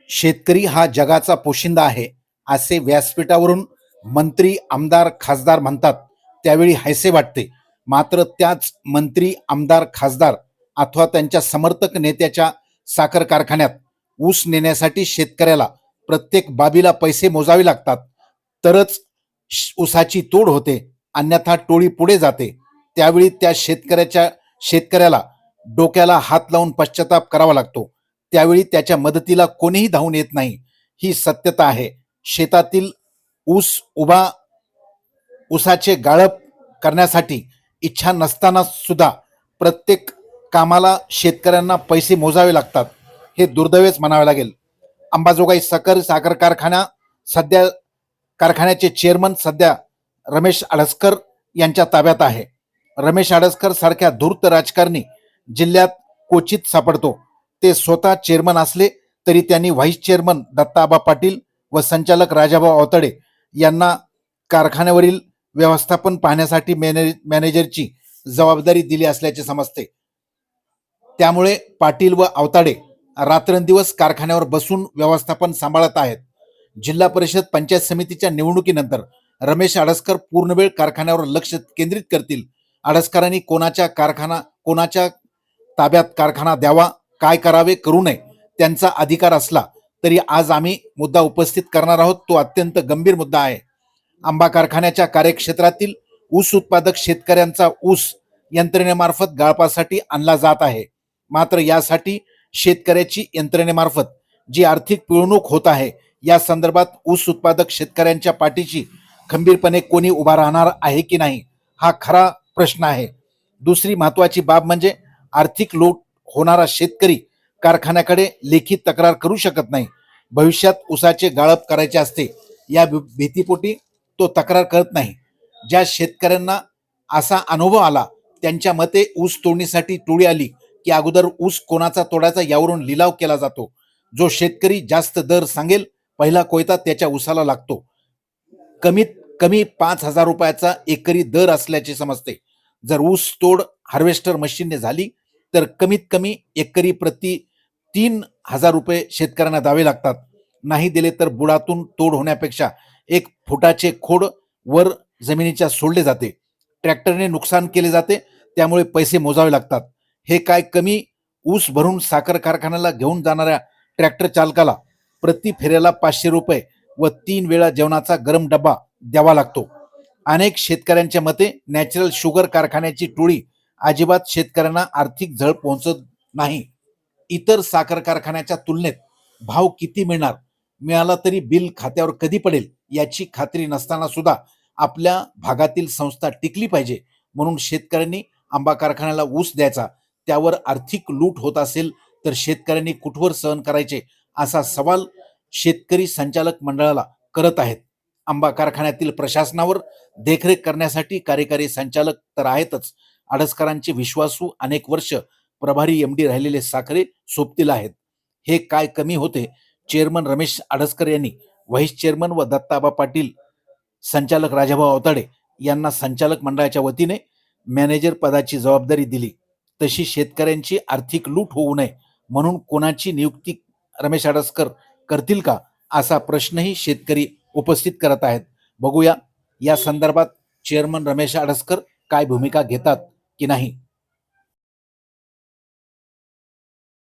शेतकरी हा जगाचा पोशिंदा आहे असे व्यासपीठावरून मंत्री, आमदार, खासदार म्हणतात त्यावेळी हैसे वाटते. मात्र त्याच मंत्री, आमदार, खासदार अथवा त्यांच्या समर्थक नेत्याच्या साखर कारखान्यात ऊस नेण्यासाठी शेतकऱ्याला प्रत्येक बाबीला पैसे मोजावे लागतात, तरच ऊसाची तोड होते, अन्यथा टोळी पुढे जाते. त्यावेळी त्या शेतकऱ्याला डोक्याला हात लावून पश्चाताप करावा लागतो. त्यावेळी त्याच्या मदतीला कोणीही धावून येत नाही. ही सत्यता आहे. शेतातील ऊसाचे गाळप करण्यासाठी इच्छा नसताना सुद्धा प्रत्येक कामाला शेतकऱ्यांना पैसे मोजावे लागतात. हे दुर्दैवच म्हणावे लागेल. अंबाजोगाई साखर कारखान्याचे चेअरमन सध्या रमेश अडसकर यांच्या ताब्यात आहे. रमेश अडसकर सारख्या धूर्त राजकारणी जिल्ह्यात क्वचित सापडतो. ते स्वतः चेअरमन असले तरी त्यांनी व्हाईस चेअरमन दत्ताआबा पाटील व संचालक राजाभाऊ अवताडे यांना कारखान्यावरील व्यवस्थापन पाहण्यासाठी मॅनेजरची जबाबदारी दिली असल्याचे समजते. त्यामुळे पाटील व अवताडे रात्रंदिवस कारखान्यावर बसून व्यवस्थापन सांभाळत आहेत. जिल्हा परिषद पंचायत समितीच्या निवडणुकीनंतर रमेश अडसकर पूर्णवेळ कारखान्यावर लक्ष केंद्रित करतील. अडसकरांनी कोणाच्या ताब्यात कारखाना द्यावा, काय करावे, करू नये, त्यांचा अधिकार असला तरी आज आम्ही मुद्दा उपस्थित करणार आहोत. तो अत्यंत गंभीर मुद्दा आहे. आंबा कारखान्याच्या कार्यक्षेत्रातील ऊस उत्पादक शेतकऱ्यांचा ऊस यंत्रणेमार्फत गाळपासाठी आणला जात आहे. मात्र यासाठी शेतकऱ्याची यंत्रणेमार्फत जी आर्थिक पिळवणूक होत आहे, या संदर्भात ऊस उत्पादक शेतकऱ्यांच्या पाठीशी खंबीरपणे कोणी उभा राहणार आहे की नाही, हा खरा प्रश्न आहे. दुसरी महत्वाची बाब म्हणजे आर्थिक लूट होणारा शेतकरी कारखान्याकडे लेखी तक्रार करू शकत नाही. भविष्यात ऊसाचे गाळप करायचे असते या भीतीपोटी तो तक्रार करत नाही. ज्या शेतकऱ्यांना असा अनुभव आला त्यांच्या मते ऊस तोडणीसाठी टोळी आली की अगोदर ऊस कोणाचा तोडायचा यावरून लिलाव केला जातो. जो शेतकरी जास्त दर सांगेल पहिला कोयता त्याच्या ऊसाला लागतो. कमीत कमी 5,000 रुपयाचा एकरी दर असल्याचे समजते. जर ऊस तोड हार्वेस्टर मशीनने झाली तर कमीत कमी एकरी प्रति 3,000 रुपये शेतकऱ्यांना द्यावे लागतात. नाही दिले तर बुडातून तोड होण्यापेक्षा 1 फुटाचे खोड वर जमिनीच्या सोडले जाते. ट्रॅक्टरने नुकसान केले जाते, त्यामुळे पैसे मोजावे लागतात. हे काय कमी? ऊस भरून साखर कारखान्याला घेऊन जाणाऱ्या ट्रॅक्टर चालकाला प्रति फेऱ्याला 500 रुपये व 3 वेळा जेवणाचा गरम डबा द्यावा लागतो. अनेक शेतकऱ्यांच्या मते नॅचरल शुगर कारखान्याची टोळी अजिबात शेतकऱ्यांना आर्थिक झळ पोहोचत नाही. इतर साखर कारखान्याच्या तुलनेत भाव किती मिळाला तरी बिल खात्यावर कधी पडेल याची खात्री नसताना सुद्धा आपल्या भागातील संस्था टिकली पाहिजे म्हणून शेतकऱ्यांनी आंबा कारखान्याला ऊस द्यायचा. त्यावर आर्थिक लूट होत असेल तर शेतकऱ्यांनी कुठवर सहन करायचे असा सवाल शेतकरी संचालक मंडळाला करत आहेत. आंबा कारखान्यातील प्रशासनावर देखरेख करण्यासाठी कार्यकारी संचालक तर आहेतच. अडसकरांचे विश्वासू अनेक वर्ष प्रभारी एमडी राहिलेले साखरे सोबतील आहेत. हे काय कमी होते? चेअरमन रमेश अडसकर यांनी व्हाईस चेअरमन व दत्ताबा पाटील, संचालक राजाभाऊ अवताडे यांना संचालक मंडळाच्या वतीने मॅनेजर पदाची जबाबदारी दिली. तशी शेतकऱ्यांची आर्थिक लूट होऊ नये म्हणून कोणाची नियुक्ती रमेश अडसकर करतील का, असा प्रश्नही शेतकरी उपस्थित करत आहेत. बघूया या संदर्भात चेअरमन रमेश अडसकर काय भूमिका घेतात की नाही.